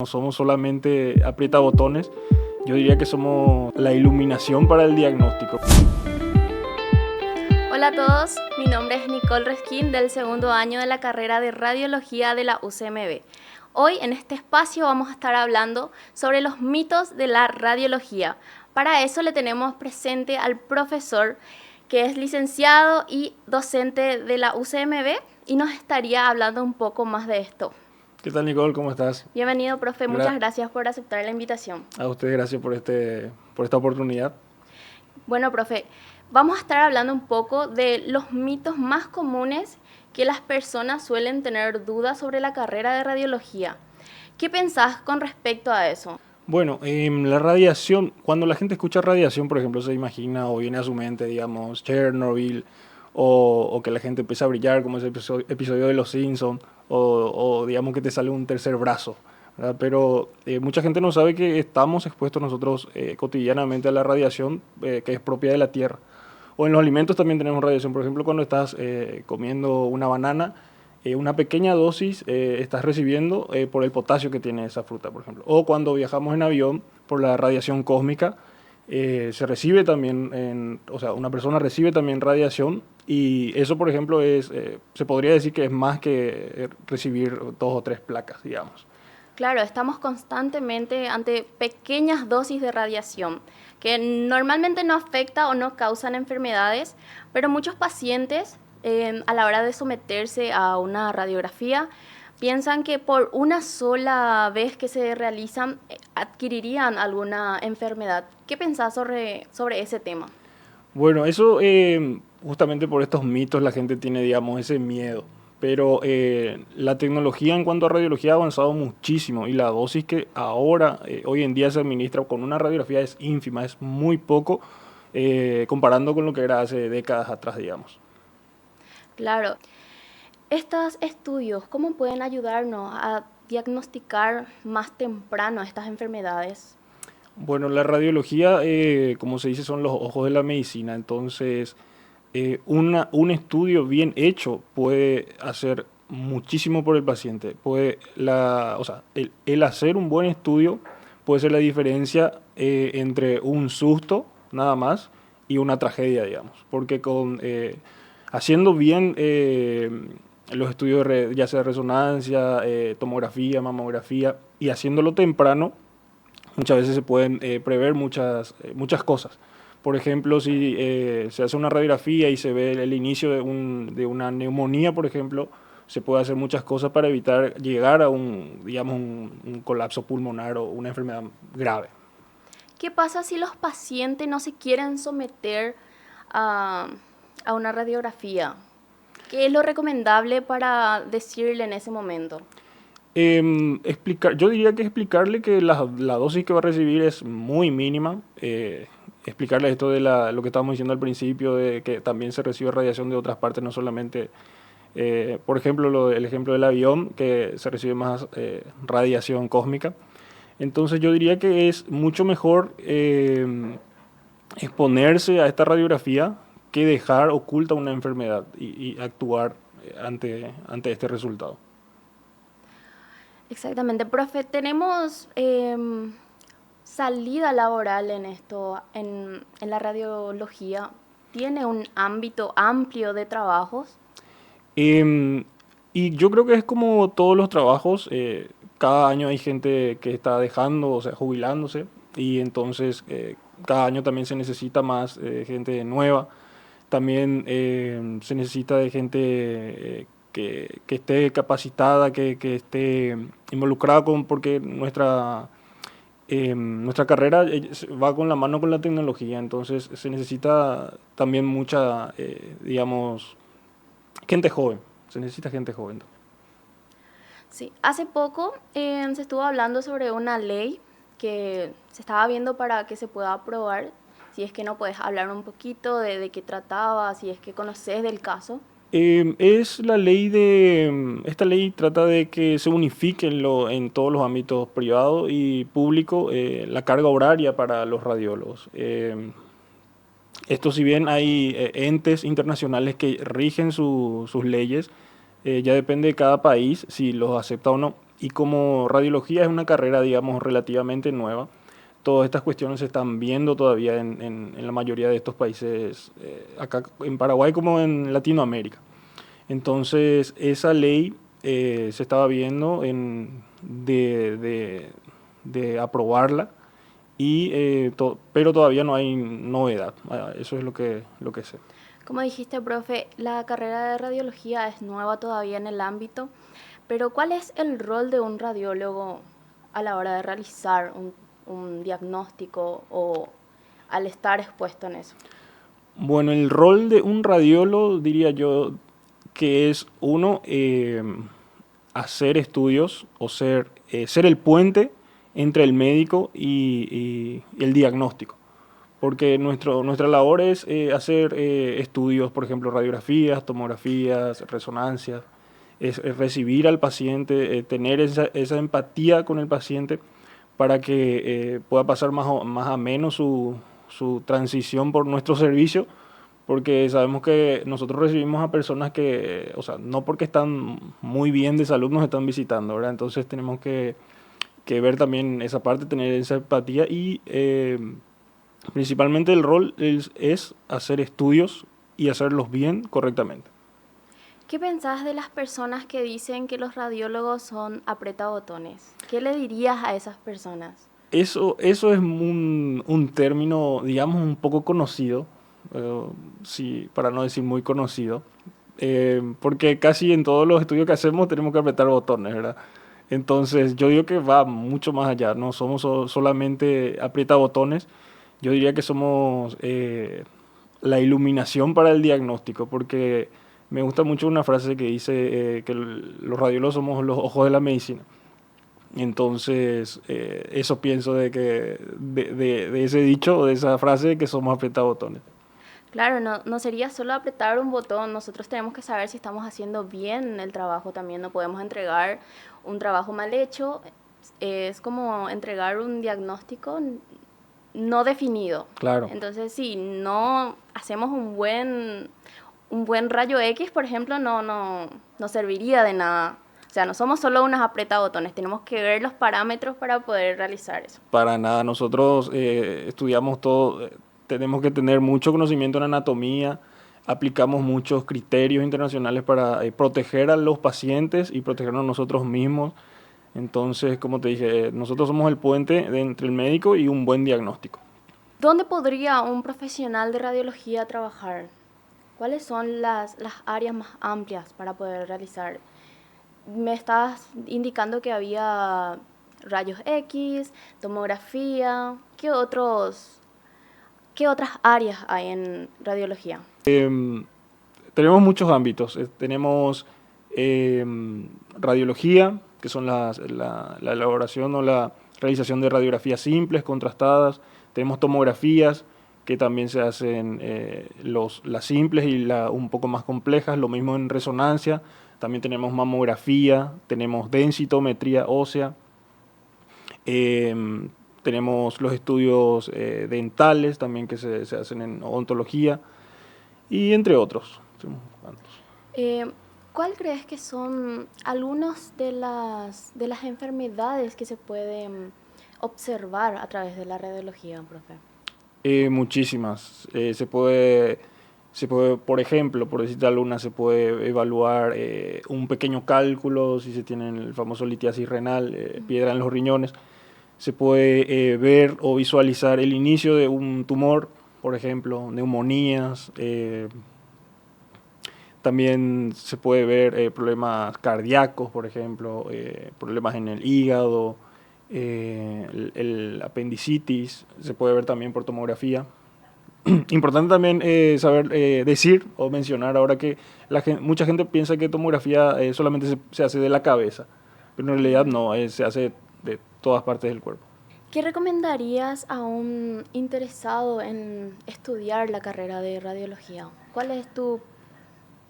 No somos solamente aprieta botones, yo diría que somos la iluminación para el diagnóstico. Hola a todos, mi nombre es Nicole Resquín del segundo año de la carrera de Radiología de la UCMB. Hoy en este espacio vamos a estar hablando sobre los mitos de la radiología. Para eso le tenemos presente al profesor que es licenciado y docente de la UCMB y nos estaría hablando un poco más de esto. ¿Qué tal, Nicole? ¿Cómo estás? Bienvenido, profe. Muchas gracias por aceptar la invitación. A usted gracias por esta oportunidad. Bueno, profe, vamos a estar hablando un poco de los mitos más comunes que las personas suelen tener dudas sobre la carrera de radiología. ¿Qué pensás con respecto a eso? Bueno, la radiación, cuando la gente escucha radiación, por ejemplo, se imagina o viene a su mente, digamos, Chernobyl, o que la gente empieza a brillar, como ese episodio de Los Simpsons, o digamos que te sale un tercer brazo, ¿verdad? Pero mucha gente no sabe que estamos expuestos nosotros cotidianamente a la radiación que es propia de la Tierra. O en los alimentos también tenemos radiación. Por ejemplo, cuando estás comiendo una banana, una pequeña dosis estás recibiendo por el potasio que tiene esa fruta, por ejemplo. O cuando viajamos en avión, por la radiación cósmica, se recibe también, o sea, una persona recibe también radiación y eso, por ejemplo, se podría decir que es más que recibir 2 o 3 placas, digamos. Claro, estamos constantemente ante pequeñas dosis de radiación que normalmente no afecta o no causan enfermedades, pero muchos pacientes a la hora de someterse a una radiografía piensan que por una sola vez que se realizan adquirirían alguna enfermedad. ¿Qué pensás sobre ese tema? Bueno, eso justamente por estos mitos la gente tiene, digamos, ese miedo. Pero la tecnología en cuanto a radiología ha avanzado muchísimo y la dosis que ahora, hoy en día se administra con una radiografía es ínfima, es muy poco comparando con lo que era hace décadas atrás, digamos. Claro, estos estudios, ¿cómo pueden ayudarnos a diagnosticar más temprano estas enfermedades? Bueno, la radiología, como se dice, son los ojos de la medicina. Entonces, un estudio bien hecho puede hacer muchísimo por el paciente. O sea, el hacer un buen estudio puede ser la diferencia entre un susto, nada más, y una tragedia, digamos. Porque haciendo bien los estudios, ya sea de resonancia, tomografía, mamografía, y haciéndolo temprano, muchas veces se pueden prever muchas cosas. Por ejemplo, si se hace una radiografía y se ve el inicio de una neumonía, por ejemplo, se puede hacer muchas cosas para evitar llegar a digamos, un colapso pulmonar o una enfermedad grave. ¿Qué pasa si los pacientes no se quieren someter a, a una radiografía? ¿Qué es lo recomendable para decirle en ese momento? Yo diría que explicarle que la dosis que va a recibir es muy mínima. Explicarle esto de lo que estábamos diciendo al principio, de que también se recibe radiación de otras partes, no solamente, por ejemplo, el ejemplo del avión, que se recibe más radiación cósmica. Entonces yo diría que es mucho mejor exponerse a esta radiografía que dejar oculta una enfermedad y actuar ante este resultado. Exactamente, profe, tenemos salida laboral en esto, en la radiología. ¿Tiene un ámbito amplio de trabajos? Em, y yo creo que es como todos los trabajos, cada año hay gente que está dejando, o sea, jubilándose, y entonces cada año también se necesita más gente nueva. También se necesita de gente que esté capacitada, que esté involucrada porque nuestra carrera va con la mano con la tecnología, entonces se necesita también mucha, digamos, gente joven, se necesita gente joven. Sí, hace poco se estuvo hablando sobre una ley que se estaba viendo para que se pueda aprobar. Si es que no puedes hablar un poquito de qué trataba, si es que conoces del caso. Es la ley esta ley trata de que se unifique en todos los ámbitos privado y público la carga horaria para los radiólogos. Esto, si bien hay entes internacionales que rigen sus leyes, ya depende de cada país si los acepta o no. Y como radiología es una carrera, digamos, relativamente nueva, todas estas cuestiones se están viendo todavía en la mayoría de estos países, acá en Paraguay como en Latinoamérica. Entonces, esa ley se estaba viendo de aprobarla, pero todavía no hay novedad. Eso es lo que sé. Como dijiste, profe, la carrera de radiología es nueva todavía en el ámbito, pero ¿cuál es el rol de un radiólogo a la hora de realizar un diagnóstico o al estar expuesto en eso? Bueno, el rol de un radiólogo diría yo que es uno, hacer estudios o ser el puente entre el médico y el diagnóstico. Porque nuestra labor es hacer estudios, por ejemplo, radiografías, tomografías, resonancias, es recibir al paciente, tener esa empatía con el paciente para que pueda pasar más ameno su transición por nuestro servicio, porque sabemos que nosotros recibimos a personas que, o sea, no porque están muy bien de salud nos están visitando, ¿verdad? Entonces tenemos que ver también esa parte, tener esa empatía y principalmente el rol es hacer estudios y hacerlos bien, correctamente. ¿Qué pensás de las personas que dicen que los radiólogos son apretabotones? ¿Qué le dirías a esas personas? Eso es un término, digamos, un poco conocido, sí, para no decir muy conocido, porque casi en todos los estudios que hacemos tenemos que apretar botones, ¿verdad? Entonces yo digo que va mucho más allá, no somos solamente aprieta botones, yo diría que somos la iluminación para el diagnóstico, porque me gusta mucho una frase que dice que los radiólogos somos los ojos de la medicina. Entonces, eso pienso de ese dicho, de esa frase, que somos apretabotones. Claro, no sería solo apretar un botón, nosotros tenemos que saber si estamos haciendo bien el trabajo también, no podemos entregar un trabajo mal hecho, es como entregar un diagnóstico no definido. Claro, Entonces, si no hacemos un buen rayo X, por ejemplo, no serviría de nada. O sea, no somos solo unos apretabotones, tenemos que ver los parámetros para poder realizar eso. para nada. Nosotros estudiamos todo, tenemos que tener mucho conocimiento en anatomía, aplicamos muchos criterios internacionales para proteger a los pacientes y protegernos nosotros mismos. Entonces, como te dije, nosotros somos el puente entre el médico y un buen diagnóstico. ¿Dónde podría un profesional de radiología trabajar? ¿Cuáles son las áreas más amplias para poder realizar? Me estabas indicando que había rayos X, tomografía. ¿Qué otras áreas hay en radiología? Tenemos muchos ámbitos. Tenemos radiología, que son la elaboración o la realización de radiografías simples, contrastadas. Tenemos tomografías, que también se hacen las simples y un poco más complejas. Lo mismo en resonancia. También tenemos mamografía, tenemos densitometría ósea. Tenemos los estudios dentales también que se hacen en odontología y entre otros. Eh, ¿Cuál crees que son algunas de las enfermedades que se pueden observar a través de la radiología, profe? Muchísimas. Por ejemplo, por decirte alguna, se puede evaluar un pequeño cálculo, si se tiene el famoso litiasis renal, piedra en los riñones. Se puede ver o visualizar el inicio de un tumor, por ejemplo, neumonías. También se puede ver problemas cardíacos, por ejemplo, problemas en el hígado, el apendicitis, se puede ver también por tomografía. Importante también saber decir o mencionar ahora que mucha gente piensa que tomografía solamente se hace de la cabeza, pero en realidad no, se hace de todas partes del cuerpo. ¿Qué recomendarías a un interesado en estudiar la carrera de radiología? ¿Cuál es tu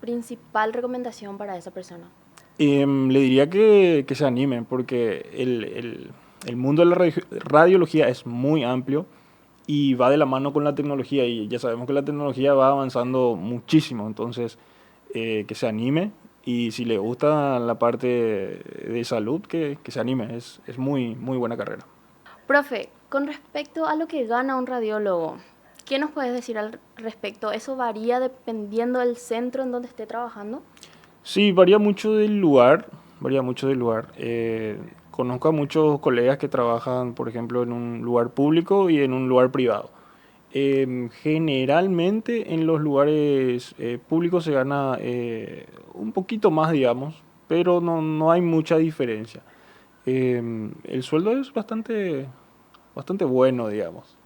principal recomendación para esa persona? Le diría que se animen porque el mundo de la radiología es muy amplio y va de la mano con la tecnología y ya sabemos que la tecnología va avanzando muchísimo, entonces que se anime y si le gusta la parte de salud, que se anime, es muy, muy buena carrera. Profe, con respecto a lo que gana un radiólogo, ¿qué nos puedes decir al respecto? ¿Eso varía dependiendo del centro en donde esté trabajando? Sí, varía mucho del lugar, varía mucho del lugar. Conozco a muchos colegas que trabajan, por ejemplo, en un lugar público y en un lugar privado. Generalmente en los lugares públicos se gana un poquito más, digamos, pero no hay mucha diferencia. El sueldo es bastante bueno, digamos.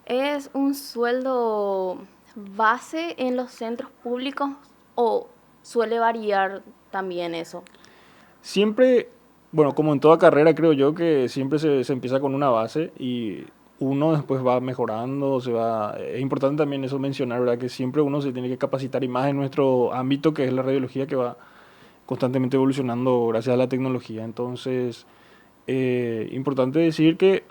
¿Es un sueldo base en los centros públicos o suele variar también eso? Siempre, bueno, como en toda carrera creo yo que siempre se empieza con una base y uno después va mejorando, es importante también eso mencionar, ¿verdad? Que siempre uno se tiene que capacitar y más en nuestro ámbito que es la radiología que va constantemente evolucionando gracias a la tecnología. Entonces, importante decir que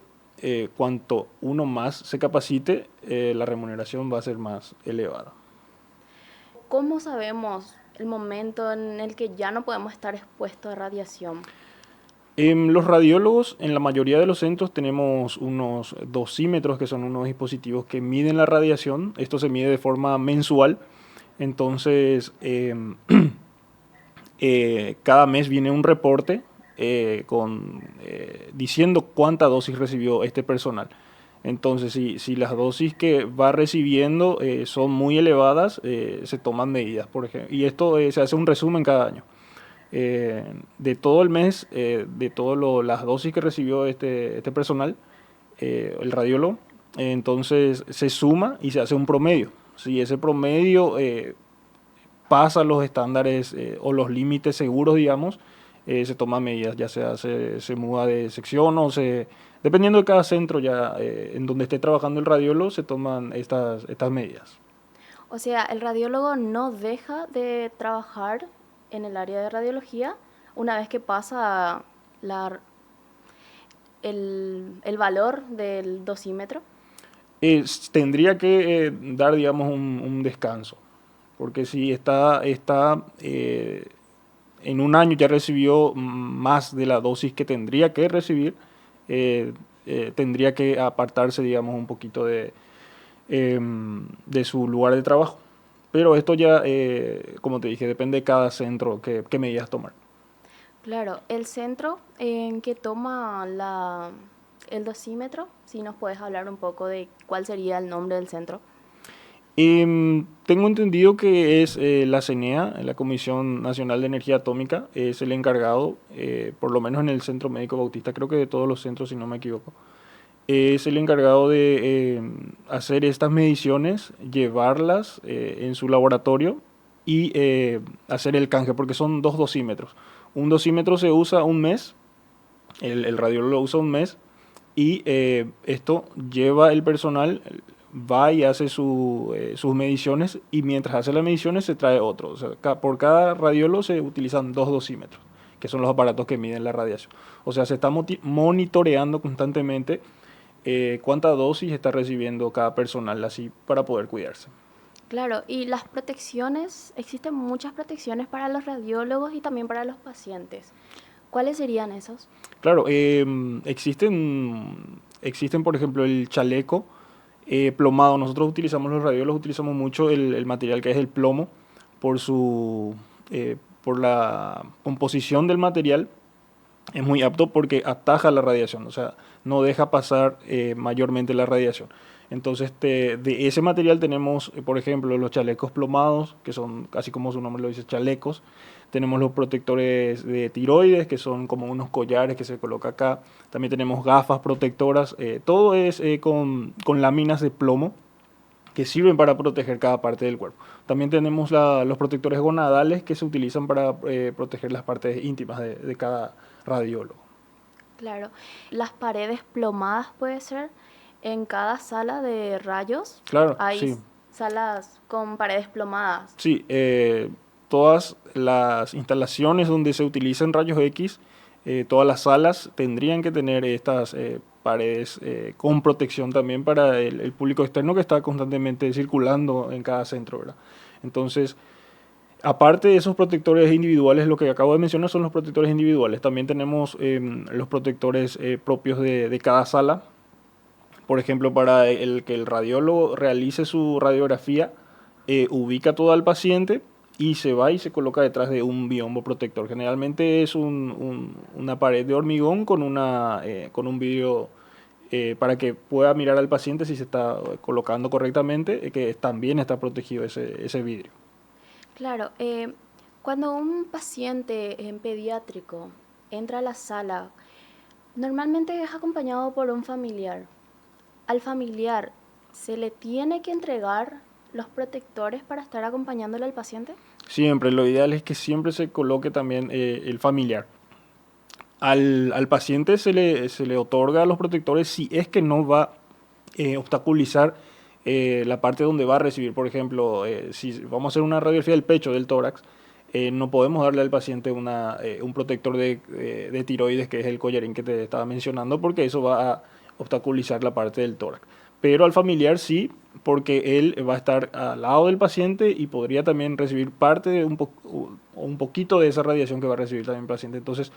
cuanto uno más se capacite, la remuneración va a ser más elevada. ¿Cómo sabemos el momento en el que ya no podemos estar expuestos a radiación? Los radiólogos, en la mayoría de los centros, tenemos unos dosímetros, que son unos dispositivos que miden la radiación. Esto se mide de forma mensual. Entonces, cada mes viene un reporte diciendo cuánta dosis recibió este personal. Entonces, si las dosis que va recibiendo son muy elevadas, se toman medidas, por ejemplo. Y esto se hace un resumen cada año de todo el mes, de todas las dosis que recibió este personal, el radiólogo. Entonces se suma y se hace un promedio. Si ese promedio pasa los estándares o los límites seguros, digamos, se toman medidas, ya sea se muda de sección dependiendo de cada centro ya en donde esté trabajando el radiólogo, se toman estas medidas. O sea, el radiólogo no deja de trabajar en el área de radiología una vez que pasa el valor del dosímetro. Tendría que dar, digamos, un descanso, porque si está en un año ya recibió más de la dosis que tendría que recibir, tendría que apartarse, digamos, un poquito de su lugar de trabajo. Pero esto ya, como te dije, depende de cada centro qué medidas tomar. Claro, el centro en que toma el dosímetro, si nos puedes hablar un poco de cuál sería el nombre del centro. Tengo entendido que es la CENEA, la Comisión Nacional de Energía Atómica, es el encargado, por lo menos en el Centro Médico Bautista, creo que de todos los centros, si no me equivoco, es el encargado de hacer estas mediciones, llevarlas en su laboratorio y hacer el canje, porque son dos dosímetros. Un dosímetro se usa un mes, el radiólogo lo usa un mes, y esto lleva el personal, va y hace sus mediciones, y mientras hace las mediciones se trae otro. O sea, por cada radiólogo se utilizan dos dosímetros, que son los aparatos que miden la radiación. O sea, se está monitoreando constantemente cuánta dosis está recibiendo cada personal así para poder cuidarse. Claro, y las protecciones, existen muchas protecciones para los radiólogos y también para los pacientes. ¿Cuáles serían esos? Claro, existen, por ejemplo, el chaleco plomado. Nosotros utilizamos, los radiólogos utilizamos mucho el material que es el plomo por por la composición del material. Es muy apto porque ataja la radiación, o sea, no deja pasar mayormente la radiación. Entonces, de ese material tenemos, por ejemplo, los chalecos plomados, que son, casi como su nombre lo dice, chalecos. Tenemos los protectores de tiroides, que son como unos collares que se coloca acá. También tenemos gafas protectoras. Todo es con láminas de plomo que sirven para proteger cada parte del cuerpo. También tenemos los protectores gonadales que se utilizan para proteger las partes íntimas de cada radiólogo. Claro, las paredes plomadas puede ser en cada sala de rayos. Claro, Hay sí. salas con paredes plomadas. Sí, todas las instalaciones donde se utilizan rayos X, todas las salas tendrían que tener estas paredes con protección también para el público externo que está constantemente circulando en cada centro, ¿verdad? Entonces, Aparte de esos protectores individuales, lo que acabo de mencionar son los protectores individuales. También tenemos los protectores propios de cada sala. Por ejemplo, para que el radiólogo realice su radiografía, ubica todo al paciente y se va y se coloca detrás de un biombo protector. Generalmente es una pared de hormigón con un vidrio para que pueda mirar al paciente si se está colocando correctamente, que también está protegido ese vidrio. Claro, cuando un paciente pediátrico entra a la sala, normalmente es acompañado por un familiar. Al familiar, ¿se le tiene que entregar los protectores para estar acompañándole al paciente? Siempre, lo ideal es que siempre se coloque también el familiar. Al paciente se le otorga los protectores si es que no va a obstaculizar la parte donde va a recibir. Por ejemplo, si vamos a hacer una radiografía del pecho, del tórax, no podemos darle al paciente un protector de tiroides, que es el collarín que te estaba mencionando, porque eso va a obstaculizar la parte del tórax. Pero al familiar sí, porque él va a estar al lado del paciente y podría también recibir parte de un poquito de esa radiación que va a recibir también el paciente. Entonces,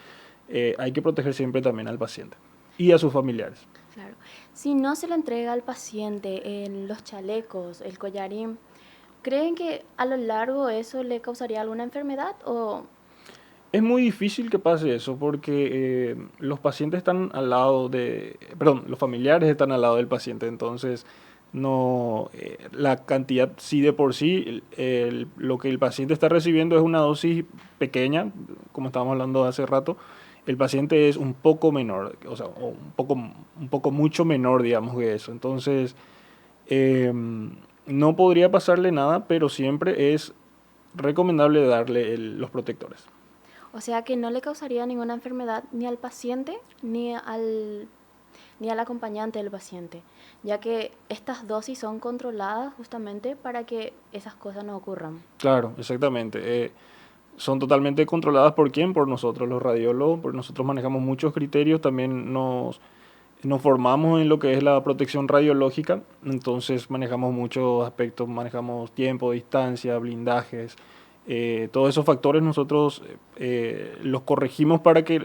hay que proteger siempre también al paciente y a sus familiares. Claro. Si no se le entrega al paciente en los chalecos, el collarín, ¿creen que a lo largo eso le causaría alguna enfermedad o Es muy difícil que pase eso porque los pacientes están al lado perdón, los familiares están al lado del paciente, entonces no, la cantidad sí de por sí, lo que el paciente está recibiendo es una dosis pequeña, como estábamos hablando hace rato, el paciente es un poco menor, o sea, o un poco mucho menor, digamos, que eso, entonces eh, no podría pasarle nada, pero siempre es recomendable darle los protectores. o sea que no le causaría ninguna enfermedad ni al paciente ni al acompañante del paciente, ya que estas dosis son controladas justamente para que esas cosas no ocurran? Claro, exactamente. Son totalmente controladas por quién, por nosotros los radiólogos, porque nosotros manejamos muchos criterios, también nos formamos en lo que es la protección radiológica, entonces manejamos muchos aspectos, manejamos tiempo, distancia, blindajes, todos esos factores nosotros los corregimos para que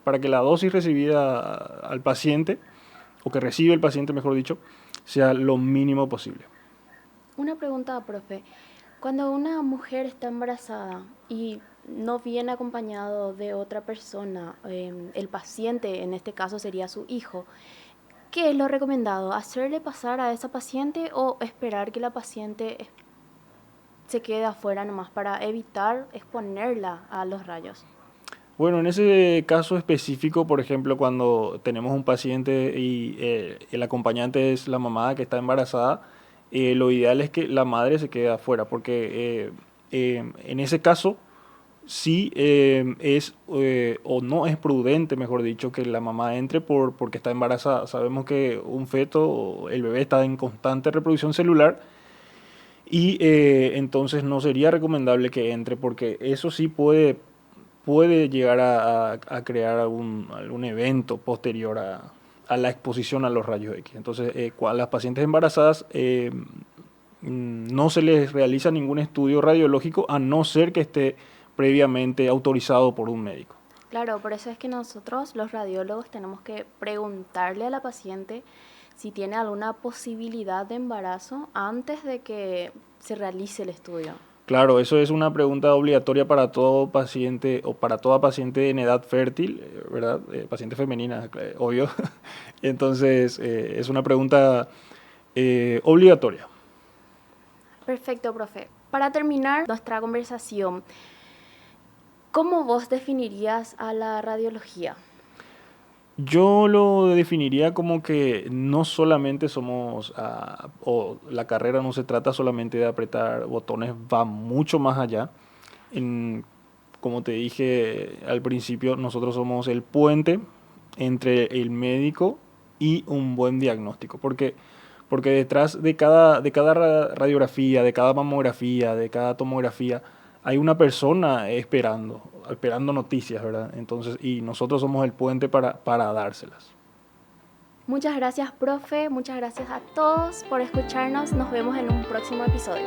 para que la dosis recibida al paciente, o que recibe el paciente, mejor dicho, sea lo mínimo posible. Una pregunta, profe. Cuando una mujer está embarazada y no viene acompañado de otra persona, el paciente en este caso sería su hijo, ¿qué es lo recomendado? ¿Hacerle pasar a esa paciente o esperar que la paciente se quede afuera nomás para evitar exponerla a los rayos? Bueno, en ese caso específico, por ejemplo, cuando tenemos un paciente y el acompañante es la mamá que está embarazada, lo ideal es que la madre se quede afuera, porque en ese caso sí o no es prudente, mejor dicho, que la mamá entre porque está embarazada. Sabemos que un feto, o el bebé está en constante reproducción celular y entonces no sería recomendable que entre, porque eso sí puede llegar a crear algún evento posterior a la exposición a los rayos X. Entonces, a las pacientes embarazadas no se les realiza ningún estudio radiológico a no ser que esté previamente autorizado por un médico. Claro, por eso es que nosotros, los radiólogos, tenemos que preguntarle a la paciente si tiene alguna posibilidad de embarazo antes de que se realice el estudio. Claro, eso es una pregunta obligatoria para todo paciente o para toda paciente en edad fértil, ¿verdad? Paciente femenina, obvio. Entonces, es una pregunta obligatoria. Perfecto, profe. Para terminar nuestra conversación, ¿cómo vos definirías a la radiología? Yo lo definiría como que no solamente somos, o la carrera no se trata solamente de apretar botones, va mucho más allá. En, como te dije al principio, nosotros somos el puente entre el médico y un buen diagnóstico, porque detrás de cada radiografía, de cada mamografía, de cada tomografía, hay una persona esperando noticias, ¿verdad? Entonces, y nosotros somos el puente para dárselas. Muchas gracias, profe. Muchas gracias a todos por escucharnos. Nos vemos en un próximo episodio.